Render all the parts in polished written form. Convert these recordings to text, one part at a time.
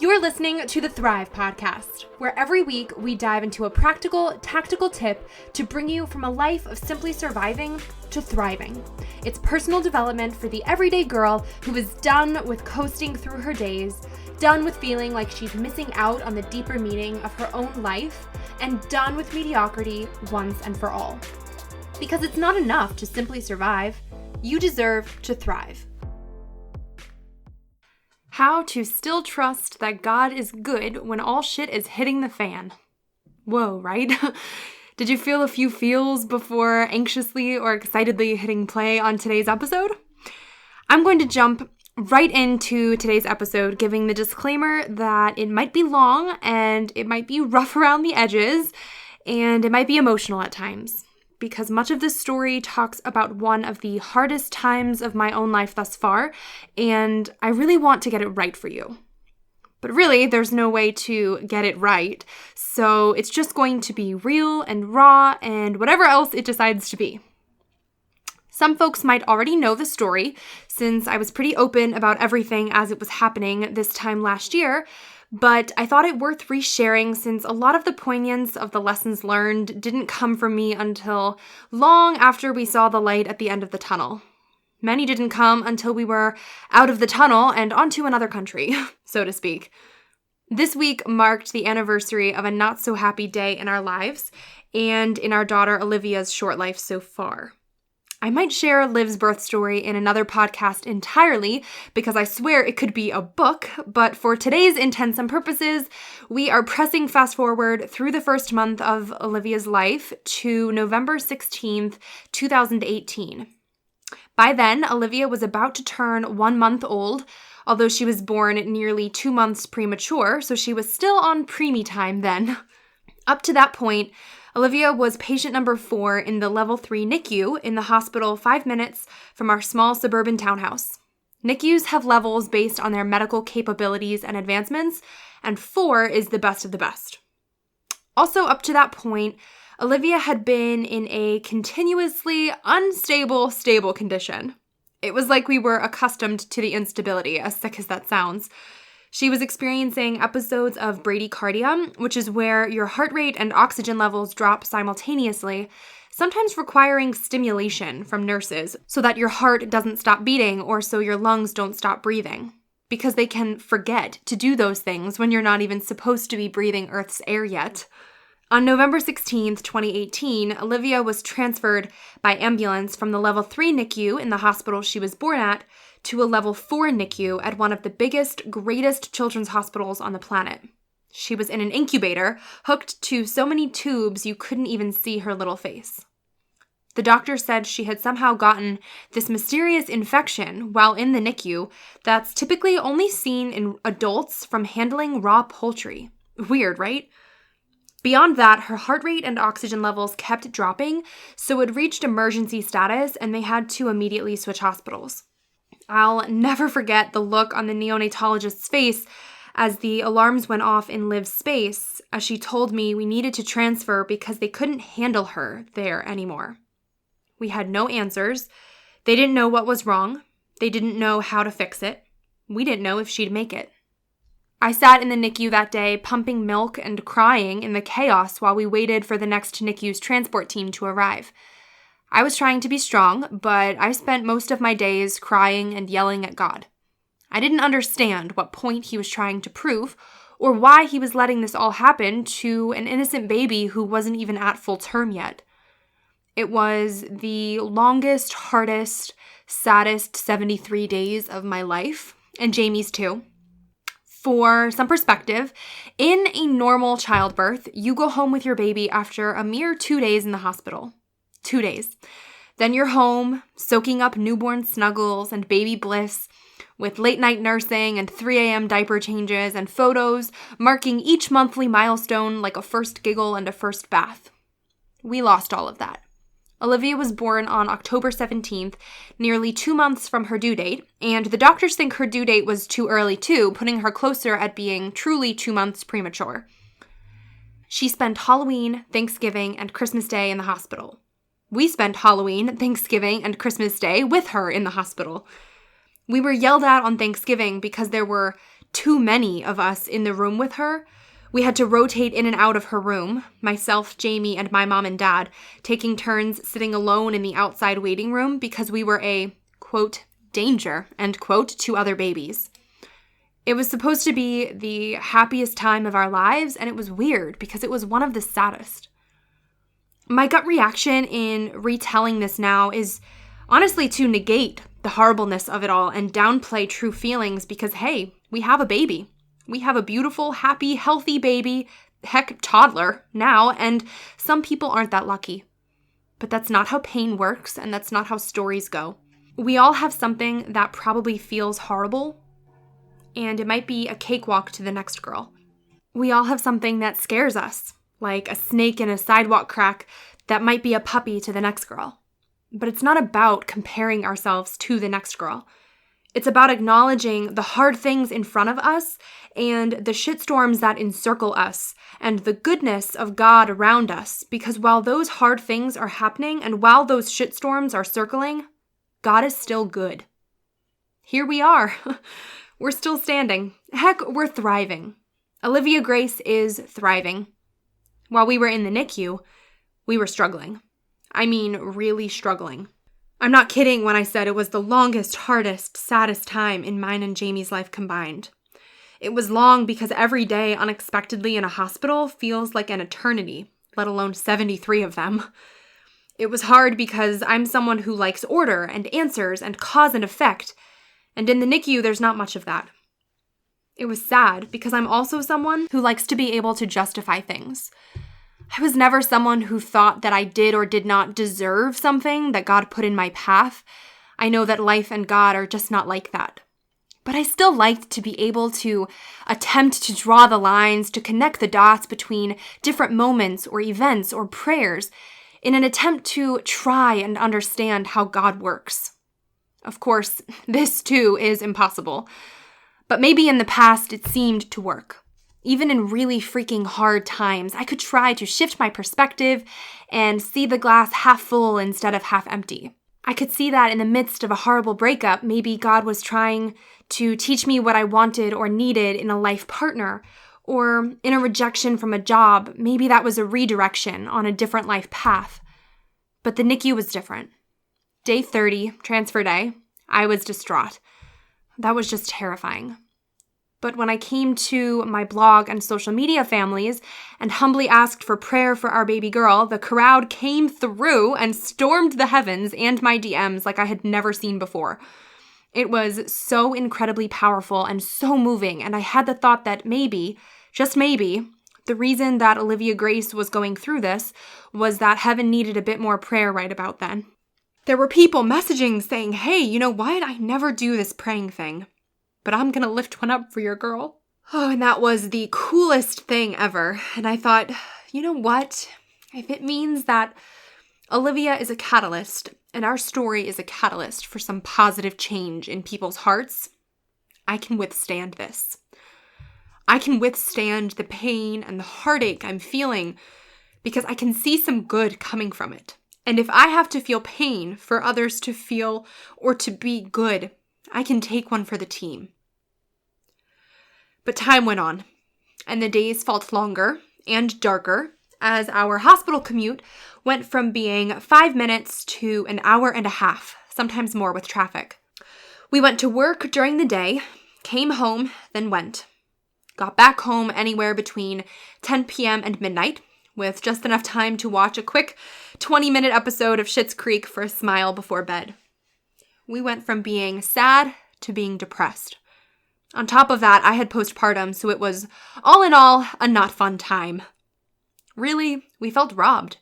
You're listening to the Thrive Podcast, where every week we dive into a practical, tactical tip to bring you from a life of simply surviving to thriving. It's personal development for the everyday girl who is done with coasting through her days, done with feeling like she's missing out on the deeper meaning of her own life, and done with mediocrity once and for all. Because it's not enough to simply survive. You deserve to thrive. How to still trust that God is good when all shit is hitting the fan. Whoa, right? Did you feel a few feels before anxiously or excitedly hitting play on today's episode? I'm going to jump right into today's episode, giving the disclaimer that it might be long and it might be rough around the edges and it might be emotional at times, because much of this story talks about one of the hardest times of my own life thus far, and I really want to get it right for you. But really, there's no way to get it right, so it's just going to be real and raw and whatever else it decides to be. Some folks might already know the story, since I was pretty open about everything as it was happening this time last year, but I thought it worth resharing since a lot of the poignance of the lessons learned didn't come from me until long after we saw the light at the end of the tunnel. Many didn't come until we were out of the tunnel and onto another country, so to speak. This week marked the anniversary of a not-so-happy day in our lives and in our daughter Olivia's short life so far. I might share Liv's birth story in another podcast entirely because I swear it could be a book, but for today's intents and purposes, we are pressing fast forward through the first month of Olivia's life to November 16th, 2018. By then, Olivia was about to turn 1 month old, although she was born nearly 2 months premature, so she was still on preemie time then. Up to that point, Olivia was patient number 4 in the level 3 NICU in the hospital 5 minutes from our small suburban townhouse. NICUs have levels based on their medical capabilities and advancements, and 4 is the best of the best. Also, up to that point, Olivia had been in a continuously unstable, stable condition. It was like we were accustomed to the instability, as sick as that sounds. She was experiencing episodes of bradycardia, which is where your heart rate and oxygen levels drop simultaneously, sometimes requiring stimulation from nurses so that your heart doesn't stop beating or so your lungs don't stop breathing, because they can forget to do those things when you're not even supposed to be breathing Earth's air yet. On November 16th, 2018, Olivia was transferred by ambulance from the level 3 NICU in the hospital she was born at to a level 4 NICU at one of the biggest, greatest children's hospitals on the planet. She was in an incubator, hooked to so many tubes you couldn't even see her little face. The doctor said she had somehow gotten this mysterious infection while in the NICU that's typically only seen in adults from handling raw poultry. Weird, right? Beyond that, her heart rate and oxygen levels kept dropping, so it reached emergency status and they had to immediately switch hospitals. I'll never forget the look on the neonatologist's face as the alarms went off in Liv's space as she told me we needed to transfer because they couldn't handle her there anymore. We had no answers. They didn't know what was wrong. They didn't know how to fix it. We didn't know if she'd make it. I sat in the NICU that day pumping milk and crying in the chaos while we waited for the next NICU's transport team to arrive. I was trying to be strong, but I spent most of my days crying and yelling at God. I didn't understand what point he was trying to prove or why he was letting this all happen to an innocent baby who wasn't even at full term yet. It was the longest, hardest, saddest 73 days of my life, and Jamie's too. For some perspective, in a normal childbirth, you go home with your baby after a mere 2 days in the hospital. 2 days. Then you're home, soaking up newborn snuggles and baby bliss, with late-night nursing and 3 a.m. diaper changes and photos marking each monthly milestone like a first giggle and a first bath. We lost all of that. Olivia was born on October 17th, nearly 2 months from her due date, and the doctors think her due date was too early too, putting her closer at being truly 2 months premature. She spent Halloween, Thanksgiving, and Christmas Day in the hospital. We spent Halloween, Thanksgiving, and Christmas Day with her in the hospital. We were yelled at on Thanksgiving because there were too many of us in the room with her. We had to rotate in and out of her room, myself, Jamie, and my mom and dad, taking turns sitting alone in the outside waiting room because we were a, quote, danger, end quote, to other babies. It was supposed to be the happiest time of our lives, and it was weird because it was one of the saddest. My gut reaction in retelling this now is honestly to negate the horribleness of it all and downplay true feelings because, hey, we have a baby. We have a beautiful, happy, healthy baby, heck, toddler now, and some people aren't that lucky. But that's not how pain works, and that's not how stories go. We all have something that probably feels horrible, and it might be a cakewalk to the next girl. We all have something that scares us, like a snake in a sidewalk crack that might be a puppy to the next girl. But it's not about comparing ourselves to the next girl. It's about acknowledging the hard things in front of us and the shitstorms that encircle us and the goodness of God around us, because while those hard things are happening and while those shitstorms are circling, God is still good. Here we are. We're still standing. Heck, we're thriving. Olivia Grace is thriving. While we were in the NICU, we were struggling. I mean, really struggling. I'm not kidding when I said it was the longest, hardest, saddest time in mine and Jamie's life combined. It was long because every day unexpectedly in a hospital feels like an eternity, let alone 73 of them. It was hard because I'm someone who likes order and answers and cause and effect, and in the NICU there's not much of that. It was sad because I'm also someone who likes to be able to justify things. I was never someone who thought that I did or did not deserve something that God put in my path. I know that life and God are just not like that. But I still liked to be able to attempt to draw the lines, to connect the dots between different moments or events or prayers in an attempt to try and understand how God works. Of course, this too is impossible. But maybe in the past it seemed to work. Even in really freaking hard times, I could try to shift my perspective and see the glass half full instead of half empty. I could see that in the midst of a horrible breakup, maybe God was trying to teach me what I wanted or needed in a life partner, or in a rejection from a job, maybe that was a redirection on a different life path. But the NICU was different. Day 30, transfer day, I was distraught. That was just terrifying. But when I came to my blog and social media families and humbly asked for prayer for our baby girl, the crowd came through and stormed the heavens and my DMs like I had never seen before. It was so incredibly powerful and so moving, and I had the thought that maybe, just maybe, the reason that Olivia Grace was going through this was that heaven needed a bit more prayer right about then. There were people messaging saying, hey, you know what? I never do this praying thing, but I'm gonna lift one up for your girl. Oh, and that was the coolest thing ever. And I thought, you know what? If it means that Olivia is a catalyst and our story is a catalyst for some positive change in people's hearts, I can withstand this. I can withstand the pain and the heartache I'm feeling because I can see some good coming from it. And if I have to feel pain for others to feel or to be good, I can take one for the team. But time went on, and the days felt longer and darker as our hospital commute went from being 5 minutes to an hour and a half, sometimes more with traffic. We went to work during the day, came home, then went. Got back home anywhere between 10 p.m. and midnight, with just enough time to watch a quick 20-minute episode of Schitt's Creek for a smile before bed. We went from being sad to being depressed. On top of that, I had postpartum, so it was, all in all, a not fun time. Really, we felt robbed.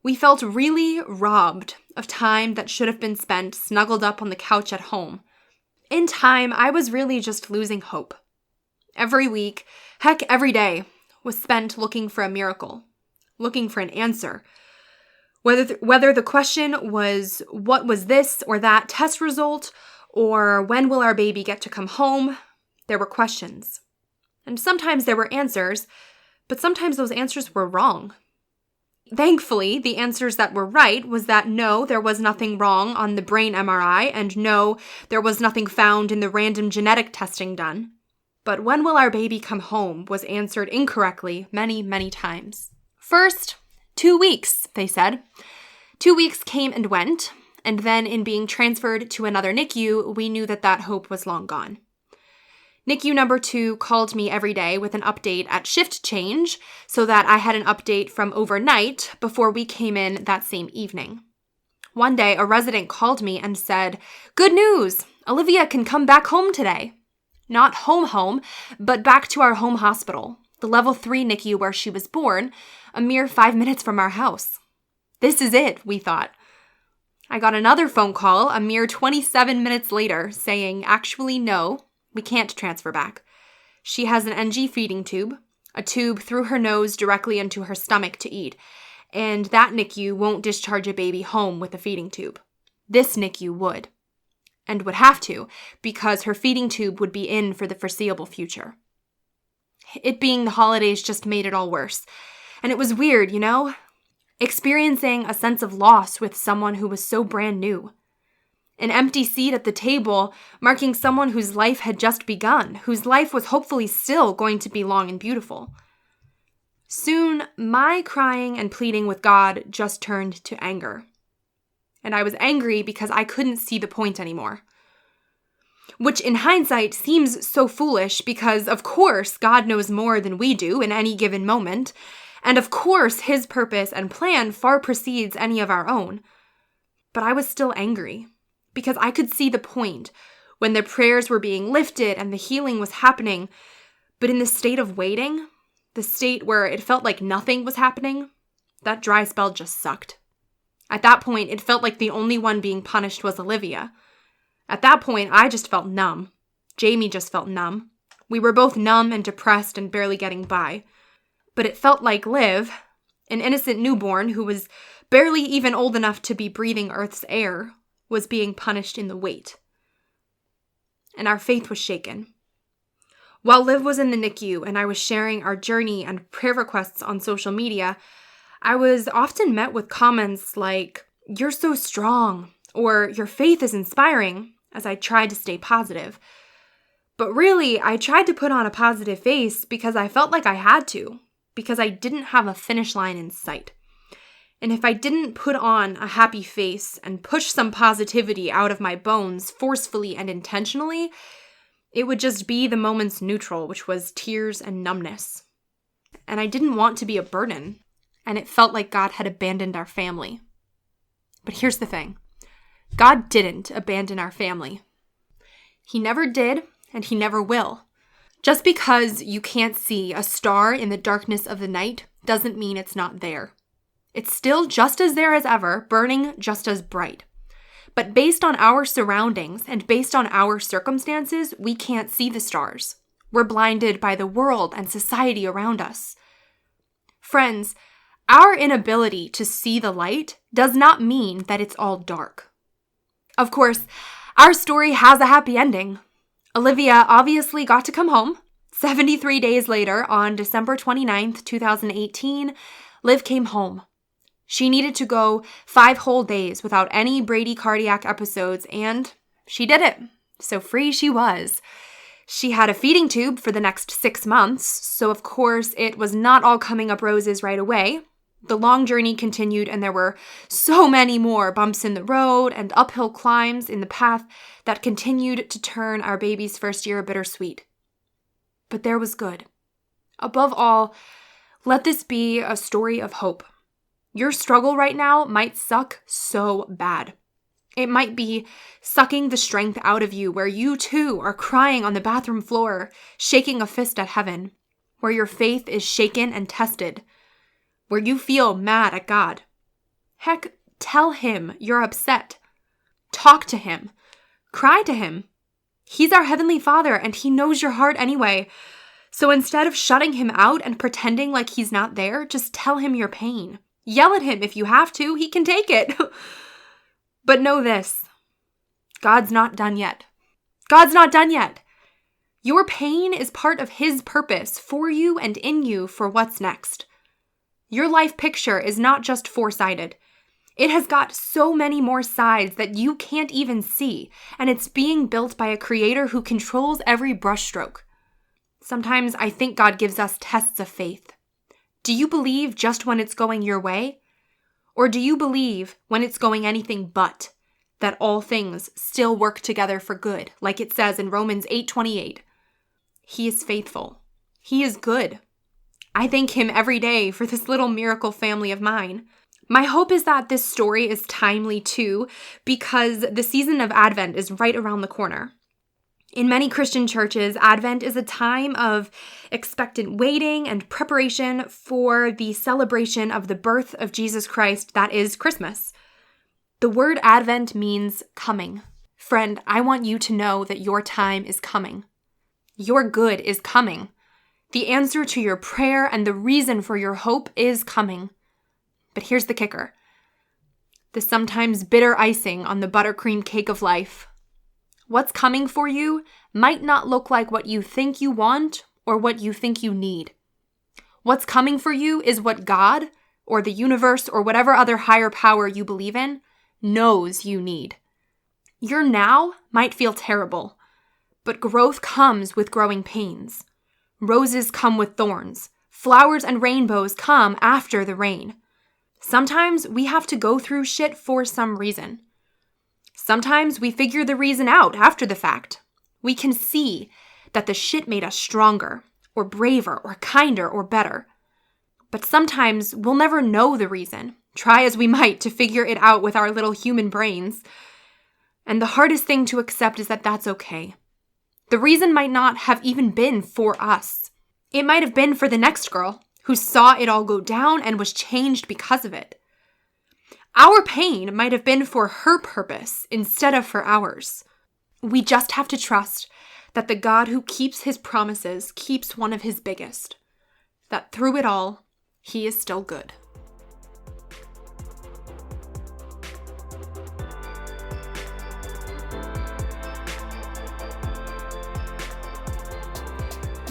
We felt really robbed of time that should have been spent snuggled up on the couch at home. In time, I was really just losing hope. Every week, heck, every day, was spent looking for a miracle, looking for an answer. Whether the question was, what was this or that test result, or when will our baby get to come home, there were questions. And sometimes there were answers, but sometimes those answers were wrong. Thankfully, the answers that were right was that no, there was nothing wrong on the brain MRI, and no, there was nothing found in the random genetic testing done. But when will our baby come home was answered incorrectly many, many times. First, 2 weeks, they said. 2 weeks came and went, and then in being transferred to another NICU, we knew that hope was long gone. NICU number 2 called me every day with an update at shift change so that I had an update from overnight before we came in that same evening. One day, a resident called me and said, "Good news! Olivia can come back home today." Not home, but back to our home hospital, the level 3 NICU where she was born, a mere 5 minutes from our house. This is it, we thought. I got another phone call a mere 27 minutes later saying, actually, no, we can't transfer back. She has an NG feeding tube, a tube through her nose directly into her stomach to eat, and that NICU won't discharge a baby home with a feeding tube. This NICU would. And would have to, because her feeding tube would be in for the foreseeable future. It being the holidays just made it all worse. And it was weird, you know? Experiencing a sense of loss with someone who was so brand new. An empty seat at the table, marking someone whose life had just begun, whose life was hopefully still going to be long and beautiful. Soon, my crying and pleading with God just turned to anger. And I was angry because I couldn't see the point anymore. Which in hindsight seems so foolish because, of course, God knows more than we do in any given moment, and of course, his purpose and plan far precedes any of our own. But I was still angry because I could see the point when the prayers were being lifted and the healing was happening, but in the state of waiting, the state where it felt like nothing was happening, that dry spell just sucked. At that point, it felt like the only one being punished was Olivia. At that point, I just felt numb. Jamie just felt numb. We were both numb and depressed and barely getting by. But it felt like Liv, an innocent newborn who was barely even old enough to be breathing Earth's air, was being punished in the wait. And our faith was shaken. While Liv was in the NICU and I was sharing our journey and prayer requests on social media, I was often met with comments like, "You're so strong," or "Your faith is inspiring," as I tried to stay positive. But really, I tried to put on a positive face because I felt like I had to, because I didn't have a finish line in sight. And if I didn't put on a happy face and push some positivity out of my bones forcefully and intentionally, it would just be the moment's neutral, which was tears and numbness. And I didn't want to be a burden. And it felt like God had abandoned our family. But here's the thing. God didn't abandon our family. He never did, and he never will. Just because you can't see a star in the darkness of the night doesn't mean it's not there. It's still just as there as ever, burning just as bright. But based on our surroundings and based on our circumstances, we can't see the stars. We're blinded by the world and society around us. Friends, our inability to see the light does not mean that it's all dark. Of course, our story has a happy ending. Olivia obviously got to come home. 73 days later, on December 29th, 2018, Liv came home. She needed to go 5 whole days without any bradycardiac episodes, and she did it. So free she was. She had a feeding tube for the next 6 months, so of course it was not all coming up roses right away. The long journey continued, and there were so many more bumps in the road and uphill climbs in the path that continued to turn our baby's first year bittersweet. But there was good. Above all, let this be a story of hope. Your struggle right now might suck so bad. It might be sucking the strength out of you where you too are crying on the bathroom floor, shaking a fist at heaven, where your faith is shaken and tested, where you feel mad at God. Heck, tell him you're upset. Talk to him. Cry to him. He's our Heavenly Father and he knows your heart anyway. So instead of shutting him out and pretending like he's not there, just tell him your pain. Yell at him if you have to. He can take it. But know this. God's not done yet. God's not done yet. Your pain is part of his purpose for you and in you for what's next. Your life picture is not just four-sided. It has got so many more sides that you can't even see, and it's being built by a creator who controls every brushstroke. Sometimes I think God gives us tests of faith. Do you believe just when it's going your way? Or do you believe when it's going anything but, that all things still work together for good, like it says in Romans 8:28? He is faithful. He is good. I thank him every day for this little miracle family of mine. My hope is that this story is timely too, because the season of Advent is right around the corner. In many Christian churches, Advent is a time of expectant waiting and preparation for the celebration of the birth of Jesus Christ, that is Christmas. The word Advent means coming. Friend, I want you to know that your time is coming. Your good is coming. The answer to your prayer and the reason for your hope is coming. But here's the kicker. The sometimes bitter icing on the buttercream cake of life. What's coming for you might not look like what you think you want or what you think you need. What's coming for you is what God, or the universe, or whatever other higher power you believe in, knows you need. Your now might feel terrible, but growth comes with growing pains. Roses come with thorns. Flowers and rainbows come after the rain. Sometimes we have to go through shit for some reason. Sometimes we figure the reason out after the fact. We can see that the shit made us stronger, or braver, or kinder, or better. But sometimes we'll never know the reason, try as we might to figure it out with our little human brains. And the hardest thing to accept is that that's okay. The reason might not have even been for us. It might have been for the next girl who saw it all go down and was changed because of it. Our pain might have been for her purpose instead of for ours. We just have to trust that the God who keeps his promises keeps one of his biggest. That through it all, he is still good.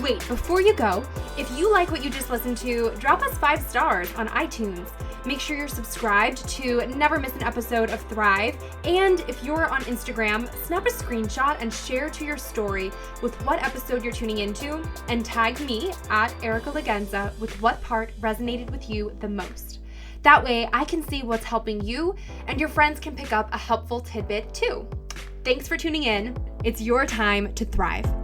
Wait, before you go, if you like what you just listened to, drop us 5 stars on iTunes. Make sure you're subscribed to never miss an episode of Thrive. And if you're on Instagram, snap a screenshot and share to your story with what episode you're tuning into, and tag me at Erica Lagenza with what part resonated with you the most. That way I can see what's helping you and your friends can pick up a helpful tidbit too. Thanks for tuning in. It's your time to thrive.